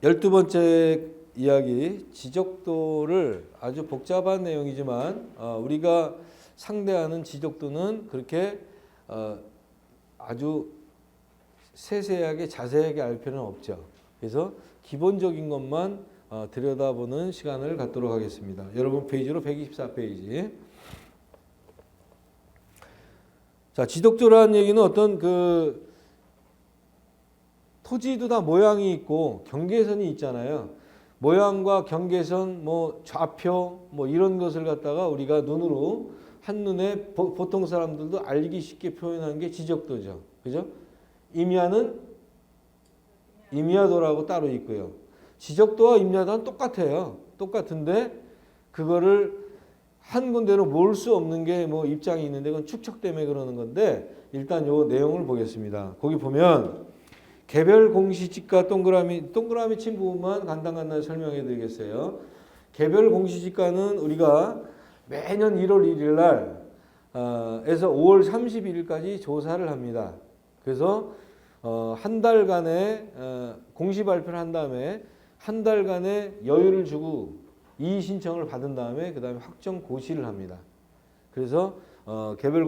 (12번째) 이야기, 지적도를 아주 복잡한 내용이지만 우리가 상대하는 지적도는 그렇게 아주 세세하게 자세하게 알 필요는 없죠. 그래서 기본적인 것만 들여다보는 시간을 갖도록 하겠습니다. 여러분 페이지로 124페이지. 자, 지적도라는 얘기는 어떤 그 토지도 다 모양이 있고 경계선이 있잖아요. 모양과 경계선, 뭐 좌표, 뭐 이런 것을 갖다가 우리가 눈으로 한눈에 보통 사람들도 알기 쉽게 표현하는 게 지적도죠. 그죠? 임야는 임야도라고 따로 있고요. 지적도와 임야도는 똑같아요. 똑같은데 그거를 한 군데로 모을 수 없는 게 뭐 입장이 있는데 그건 축척 때문에 그러는 건데 일단 요 내용을 보겠습니다. 거기 보면 개별 공시지가 동그라미 친 부분만 간단하게 설명해 드리겠어요. 개별 공시지가는 우리가 매년 1월 1일 날 에서 5월 31일까지 조사를 합니다. 그래서 한 달간의 공시 발표를 한 다음에 한 달간의 여유를 주고 이의 신청을 받은 다음에 그 다음에 확정 고시를 합니다. 그래서 개별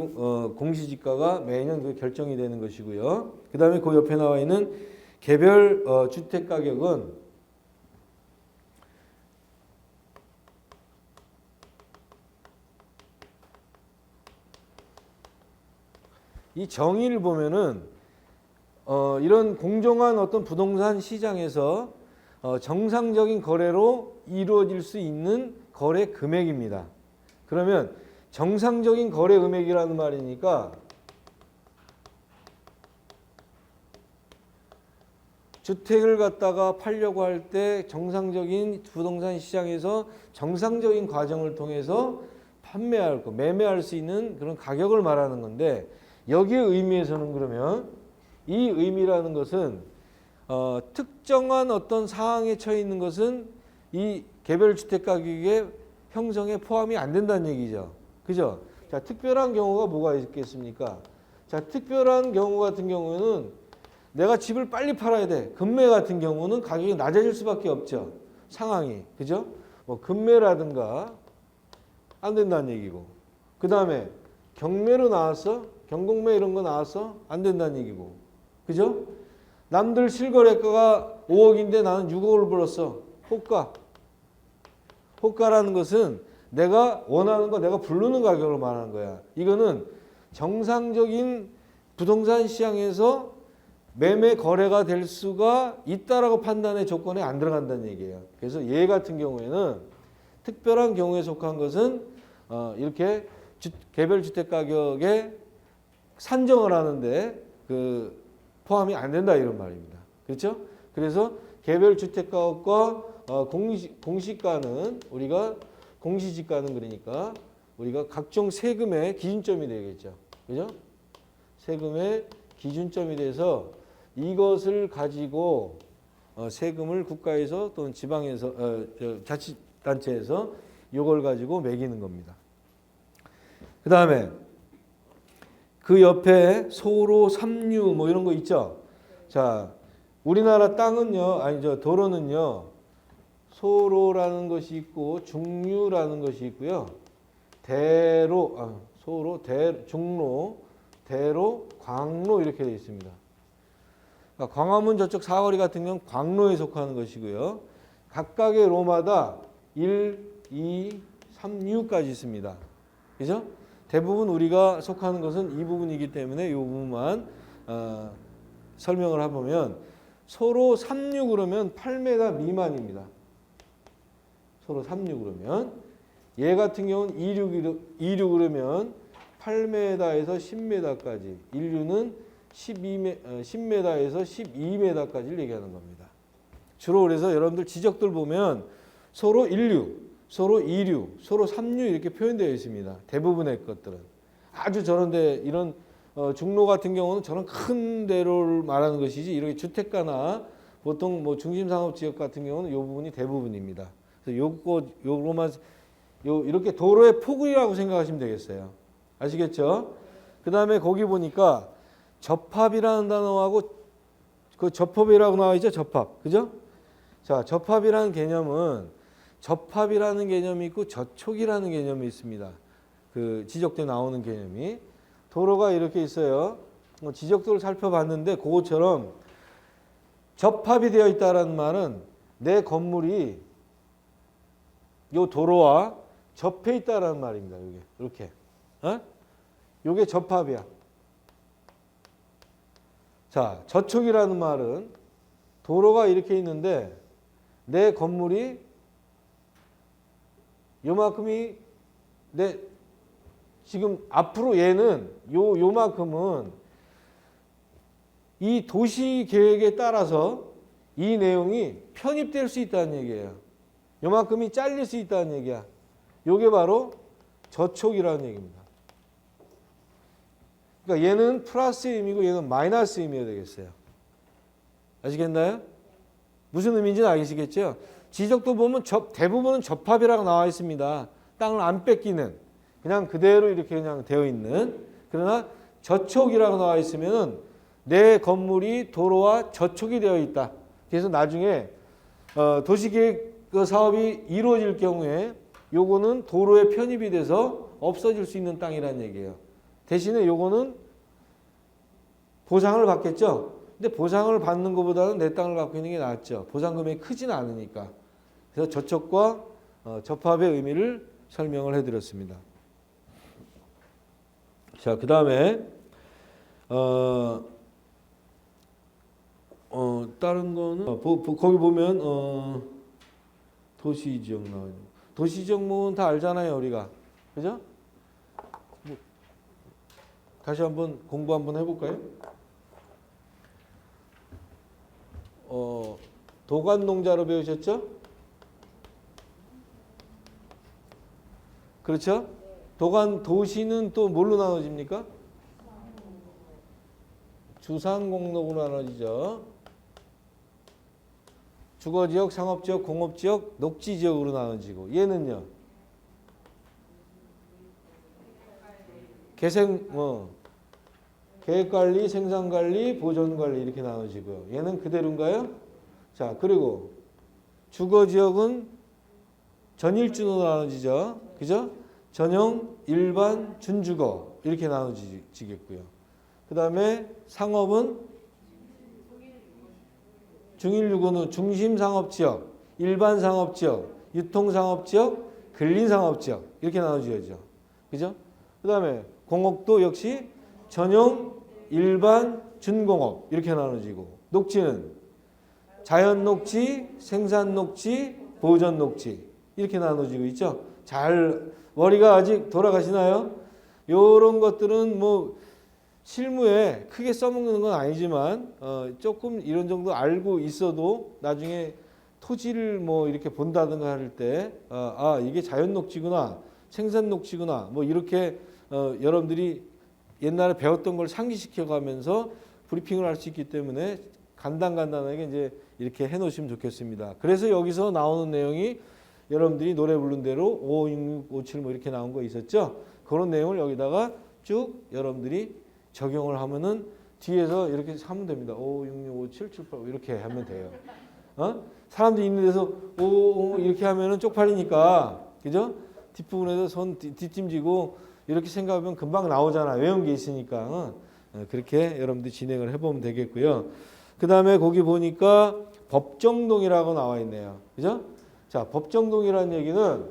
공시지가가 매년 그 결정이 되는 것이고요. 그 다음에 그 옆에 나와 있는 개별 주택 가격은 이 정의를 보면은 이런 공정한 어떤 부동산 시장에서 정상적인 거래로 이루어질 수 있는 거래 금액입니다. 그러면 정상적인 거래 금액이라는 말이니까 주택을 갖다가 팔려고 할 때 정상적인 부동산 시장에서 정상적인 과정을 통해서 판매할 거, 매매할 수 있는 그런 가격을 말하는 건데 여기의 의미에서는 그러면 이 의미라는 것은 특정한 어떤 사항에 처해 있는 것은 이 개별 주택 가격의 형성에 포함이 안 된다는 얘기죠. 그죠? 자, 특별한 경우가 뭐가 있겠습니까? 자, 특별한 경우 같은 경우에는 내가 집을 빨리 팔아야 돼. 급매 같은 경우는 가격이 낮아질 수밖에 없죠. 상황이. 그죠? 뭐 급매라든가 안 된다는 얘기고. 그 다음에 경매로 나왔어? 경공매 이런 거 나왔어? 안 된다는 얘기고. 그죠? 남들 실거래가가 5억인데 나는 6억을 벌었어. 호가. 호가라는 것은 내가 원하는 거 내가 부르는 가격을 말하는 거야. 이거는 정상적인 부동산 시장에서 매매 거래가 될 수가 있다라고 판단의 조건에 안 들어간다는 얘기예요. 그래서 얘 같은 경우에는 특별한 경우에 속한 것은 이렇게 개별 주택 가격에 산정을 하는데 그 포함이 안 된다 이런 말입니다. 그렇죠? 그래서 개별 주택 가격과 공시가는 우리가 공시지가는 그러니까 우리가 각종 세금의 기준점이 되겠죠. 그죠? 세금의 기준점이 돼서 이것을 가지고 세금을 국가에서 또는 지방에서 자치단체에서 이걸 가지고 매기는 겁니다. 그 다음에 그 옆에 소로, 삼류 뭐 이런 거 있죠. 자, 우리나라 땅은요, 도로는요, 소로라는 것이 있고 중류라는 것이 있고요. 소로, 중로, 대로, 광로 이렇게 되어 있습니다. 그러니까 광화문 저쪽 사거리 같은 경우는 광로에 속하는 것이고요. 각각의 로마다 1, 2, 3, 6까지 있습니다. 그죠? 대부분 우리가 속하는 것은 이 부분이기 때문에 이 부분만 설명을 해보면 소로 36 그러면 8m 미만입니다. 소로 36 그러면 얘 같은 경우는 26 그러면 8m에서 10m까지, 인류는 10m에서 12m까지를 얘기하는 겁니다. 주로 그래서 여러분들 지적들 보면 소로 1류, 소로 2류, 소로 3류 이렇게 표현되어 있습니다. 대부분의 것들은. 아주 저런데 이런 중로 같은 경우는 저런 큰 데를 말하는 것이지 이렇게 주택가나 보통 뭐 중심상업지역 같은 경우는 이 부분이 대부분입니다. 그래서 요거만 이렇게 도로의 폭이라고 생각하시면 되겠어요. 아시겠죠? 그 다음에 거기 보니까 접합이라는 단어하고 그 접합이라고 나와 있죠? 접합. 그죠? 자, 접합이라는 개념은 접합이라는 개념이 있고 저촉이라는 개념이 있습니다. 그 지적대 나오는 개념이. 도로가 이렇게 있어요. 지적도를 살펴봤는데 그것처럼 접합이 되어 있다는 말은 내 건물이 요 도로와 접해 있다는 말입니다. 이게 이렇게. 요게 접합이야. 자, 저촉이라는 말은 도로가 이렇게 있는데 내 건물이 요만큼이 내 지금 앞으로 얘는 요만큼은 이 도시 계획에 따라서 이 내용이 편입될 수 있다는 얘기예요. 요만큼이 잘릴 수 있다는 얘기야. 요게 바로 저촉이라는 얘기입니다. 그러니까 얘는 플러스 의미고 얘는 마이너스 의미가 되겠어요. 아시겠나요? 무슨 의미인지는 아시겠죠? 지적도 보면 대부분은 접합이라고 나와 있습니다. 땅을 안 뺏기는 그냥 그대로 이렇게 그냥 되어 있는. 그러나 저촉이라고 나와 있으면은 내 건물이 도로와 저촉이 되어 있다. 그래서 나중에 도시계획 사업이 이루어질 경우에 요거는 도로에 편입이 돼서 없어질 수 있는 땅이라는 얘기예요. 대신에 요거는 보상을 받겠죠. 근데 보상을 받는 것보다는 내 땅을 갖고 있는 게 낫죠. 보상 금액이 크지는 않으니까. 그래서 저촉과 접합의 의미를 설명을 해드렸습니다. 자, 그 다음에 다른 거는 거기 보면 도시지역 나와요. 도시지역은 다 알잖아요, 우리가. 그죠? 다시 한번 공부 한번 해볼까요? 도관농자로 배우셨죠? 그렇죠? 도시는 또 뭘로 나눠집니까? 주상공록으로 나눠지죠. 주거지역, 상업지역, 공업지역, 녹지지역으로 나눠지고 얘는요? 계획관리, 생산관리, 보존관리 이렇게 나눠지고요. 얘는 그대로인가요? 자, 그리고 주거지역은 전일주로 나눠지죠. 그죠? 전용, 일반, 준주거 이렇게 나눠지겠고요. 그 다음에 상업은 중일유고는 중심상업지역, 일반상업지역, 유통상업지역, 근린상업지역 이렇게 나눠지죠. 그죠? 그 다음에 공업도 역시 전용, 일반, 준공업 이렇게 나눠지고 녹지는 자연녹지, 생산녹지, 보전녹지 이렇게 나눠지고 있죠. 잘 머리가 아직 돌아가시나요? 이런 것들은 뭐 실무에 크게 써먹는 건 아니지만 조금 이런 정도 알고 있어도 나중에 토지를 뭐 이렇게 본다든가 할 때 이게 자연녹지구나, 생산녹지구나 뭐 이렇게 여러분들이 옛날에 배웠던 걸 상기시켜 가면서 브리핑을 할 수 있기 때문에 간단하게 이제 이렇게 해 놓으시면 좋겠습니다. 그래서 여기서 나오는 내용이 여러분들이 노래 부른 대로 5, 6, 5, 7 뭐 이렇게 나온 거 있었죠? 그런 내용을 여기다가 쭉 여러분들이 적용을 하면은 뒤에서 이렇게 하면 됩니다. 5, 6, 6, 5, 7, 7, 8 이렇게 하면 돼요. 사람들이 있는 데서 5 이렇게 하면은 쪽팔리니까 그죠? 뒷부분에서 손 뒷짐지고 이렇게 생각하면 금방 나오잖아. 외운 게 있으니까. 그렇게 여러분들이 진행을 해보면 되겠고요. 그 다음에 거기 보니까 법정동이라고 나와 있네요. 그죠? 자, 법정동이라는 얘기는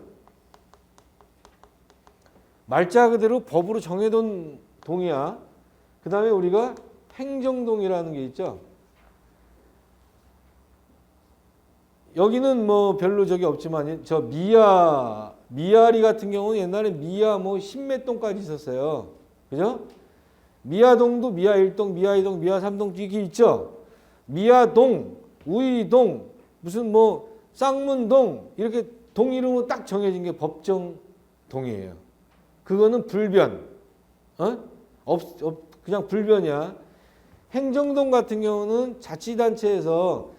말자 그대로 법으로 정해둔 동이야. 그 다음에 우리가 행정동이라는 게 있죠. 여기는 뭐 별로 적이 없지만 저 미아리 같은 경우는 옛날에 미아 뭐 10몇 동까지 있었어요. 그죠? 미아동도 미아 1동, 미아 2동, 미아 3동 이게 있죠. 미아동, 우이동, 무슨 뭐 쌍문동 이렇게 동 이름으로 딱 정해진 게 법정동이에요. 그거는 불변. 그냥 불변이야. 행정동 같은 경우는 자치단체에서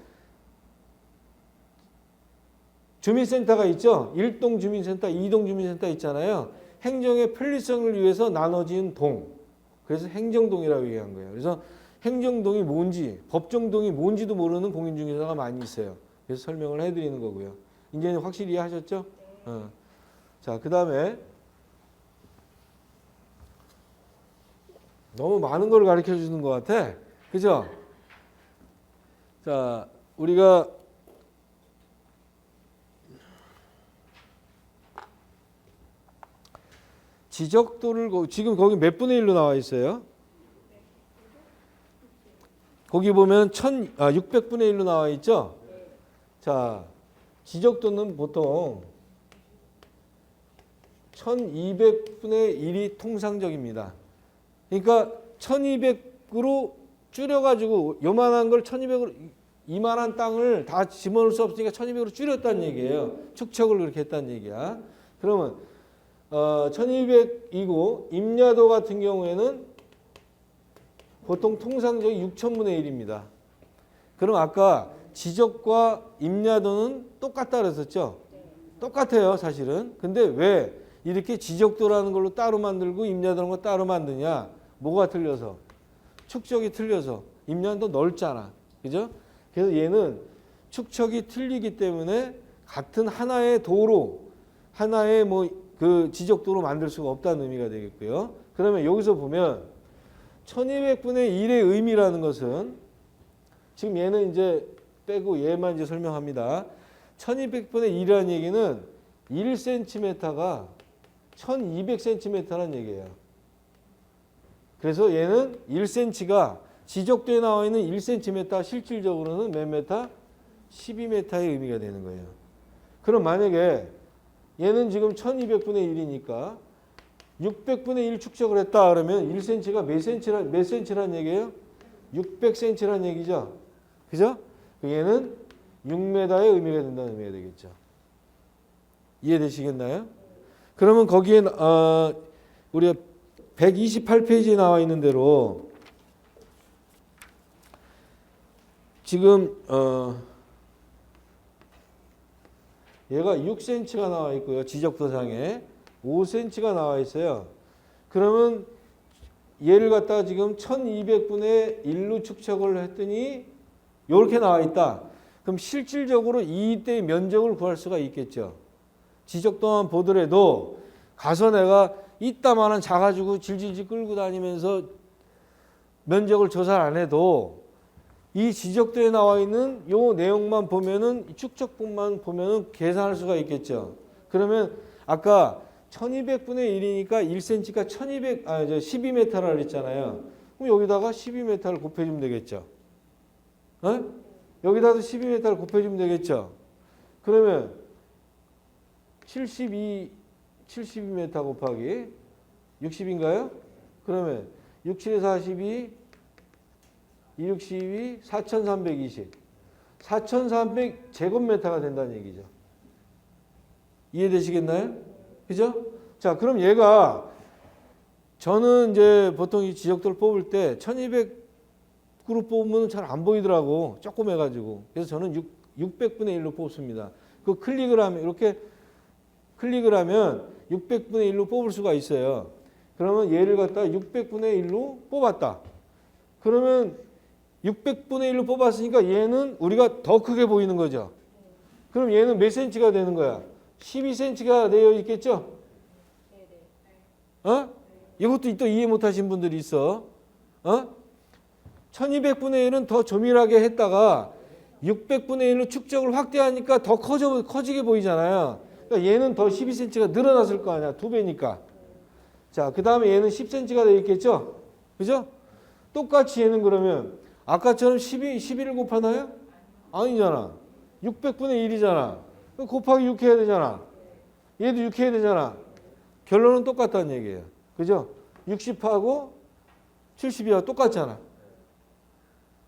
주민센터가 있죠. 1동 주민센터, 2동 주민센터 있잖아요. 행정의 편리성을 위해서 나눠진 동. 그래서 행정동이라고 얘기한 거예요. 그래서 행정동이 뭔지, 법정동이 뭔지도 모르는 공인중개사가 많이 있어요. 그래서 설명을 해드리는 거고요. 이제는 확실히 이해하셨죠? 자, 그 다음에 너무 많은 걸 가르쳐 주는 것 같아. 그죠? 자, 우리가 지적도를 지금 거기 몇 분의 1로 나와 있어요? 거기 보면 600분의 1로 나와 있죠? 자, 지적도는 보통 1200분의 1이 통상적입니다. 그러니까 1200으로 줄여가지고 요만한 걸 1200으로 이만한 땅을 다 집어넣을 수 없으니까 1200으로 줄였다는 얘기예요. 축척을 그렇게 했다는 얘기야. 그러면 1200이고 임야도 같은 경우에는 보통 통상적인 6000분의 1입니다. 그럼 아까 지적과 임야도는 똑같다 그랬었죠? 똑같아요, 사실은. 근데 왜 이렇게 지적도라는 걸로 따로 만들고 임야도라는 거 따로 만드냐? 뭐가 틀려서? 축척이 틀려서. 임야는 더 넓잖아. 그죠? 그래서 얘는 축척이 틀리기 때문에 같은 하나의 도로, 하나의 그 지적도로 만들 수가 없다는 의미가 되겠고요. 그러면 여기서 보면 1200분의 1의 의미라는 것은 지금 얘는 이제 빼고 얘만 이제 설명합니다. 1200분의 1이라는 얘기는 1cm가 1200cm라는 얘기예요. 그래서 얘는 1cm가 지적도에 나와 있는 1cm 실질적으로는 몇 메타? 12m의 의미가 되는 거예요. 그럼 만약에 얘는 지금 1200분의 1이니까 600분의 1 축적을 했다 그러면 1cm가 몇 cm란 얘기예요? 600cm란 얘기죠. 그죠? 얘는 6m의 의미가 된다는 의미가 되겠죠. 이해되시겠나요? 그러면 거기에 우리가 128페이지에 나와 있는 대로 지금 얘가 6cm가 나와 있고요. 지적도상에 5cm가 나와 있어요. 그러면 얘를 갖다가 지금 1200분의 1로 축척을 했더니 이렇게 나와 있다. 그럼 실질적으로 이때의 면적을 구할 수가 있겠죠. 지적도만 보더라도 가서 내가 이따만한 작아지고 질질질 끌고 다니면서 면적을 조사를 안 해도 이 지적도에 나와 있는 요 내용만 보면은 축척분만 보면은 계산할 수가 있겠죠. 그러면 아까 1200분의 1이니까 1cm가 12m라 그랬잖아요. 그럼 여기다가 12m를 곱해주면 되겠죠. 여기다도 12m를 곱해주면 되겠죠. 그러면 72m 곱하기 60인가요? 그러면 6, 7에 42, 2, 6, 12, 4320. 4300 제곱미터가 된다는 얘기죠. 이해되시겠나요? 그죠? 자, 그럼 얘가 저는 이제 보통 이 지적도를 뽑을 때 1200으로 뽑으면 잘 안 보이더라고. 조금 해가지고. 그래서 저는 600분의 1로 뽑습니다. 그 클릭을 하면 이렇게 클릭을 하면 600분의 1로 뽑을 수가 있어요. 그러면 얘를 갖다 600분의 1로 뽑았다. 그러면 600분의 1로 뽑았으니까 얘는 우리가 더 크게 보이는 거죠. 그럼 얘는 몇 cm가 되는 거야? 12cm가 되어 있겠죠? 이것도 또 이해 못하신 분들이 있어. 1200분의 1은 더 조밀하게 했다가 600분의 1로 축적을 확대하니까 더 커지게 보이잖아요. 그러니까 얘는 더 12cm가 늘어났을 거 아니야. 2배니까. 자, 그 다음에 얘는 10cm가 되어 있겠죠? 그죠? 똑같이 얘는 그러면 아까처럼 12를 곱하나요? 아니잖아. 600분의 1이잖아. 곱하기 6 해야 되잖아. 얘도 6 해야 되잖아. 결론은 똑같다는 얘기예요. 그죠? 60하고 70이하고 똑같잖아.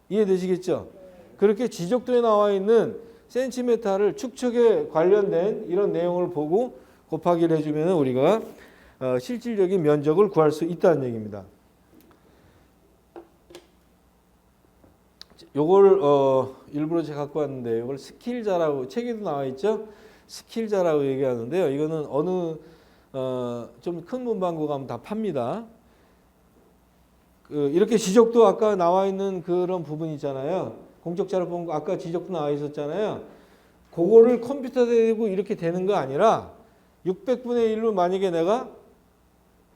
이해되시겠죠? 그렇게 지적도에 나와 있는 센티미터를 축척에 관련된 이런 내용을 보고 곱하기를 해주면 우리가 실질적인 면적을 구할 수 있다는 얘기입니다. 요걸 일부러 제가 갖고 왔는데 이걸 스킬자라고 책에도 나와 있죠. 스킬자라고 얘기하는데요. 이거는 어느 좀 큰 문방구 가면 다 팝니다. 이렇게 지적도 아까 나와 있는 그런 부분 있잖아요. 공적자료 본 거 아까 지적도 나와 있었잖아요. 그거를 컴퓨터 대고 이렇게 되는 거 아니라 600분의 1로 만약에 내가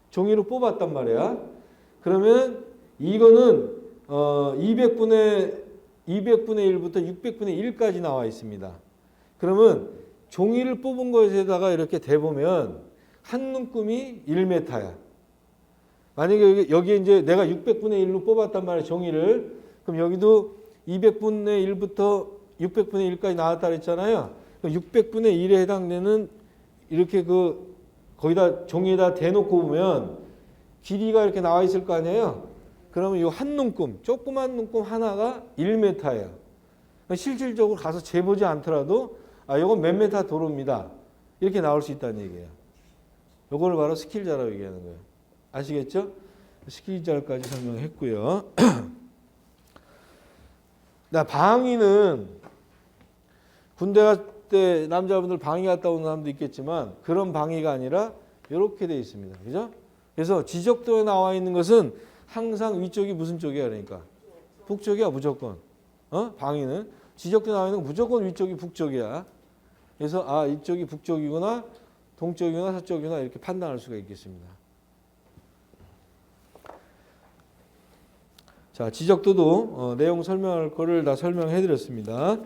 종이로 뽑았단 말이야. 그러면 이거는 200분의 1부터 600분의 1까지 나와 있습니다. 그러면 종이를 뽑은 것에다가 이렇게 대보면 한 눈금이 1m야. 만약에 여기에 이제 내가 600분의 1로 뽑았단 말이야, 종이를. 그럼 여기도 200분의 1부터 600분의 1까지 나왔다 그랬잖아요. 그럼 600분의 1에 해당되는 이렇게 거기다 종이에다 대놓고 보면 길이가 이렇게 나와 있을 거 아니에요. 그러면 이 한 눈금, 조그만 눈금 하나가 1m예요. 실질적으로 가서 재보지 않더라도 이건 몇 메타 도로입니다. 이렇게 나올 수 있다는 얘기예요. 이걸 바로 스킬자라고 얘기하는 거예요. 아시겠죠? 스킬자까지 설명했고요. 방위는 군대 갈 때 남자분들 방위 갔다 오는 사람도 있겠지만 그런 방위가 아니라 이렇게 돼 있습니다. 그죠? 그래서 지적도에 나와 있는 것은 항상 위쪽이 무슨 쪽이야? 그러니까 북쪽이야 무조건. 방위는 지적도에 나와 있는 건 무조건 위쪽이 북쪽이야. 그래서 이쪽이 북쪽이구나, 동쪽이구나, 서쪽이구나 이렇게 판단할 수가 있겠습니다. 자, 지적도도 내용 설명할 거를 다 설명해 드렸습니다.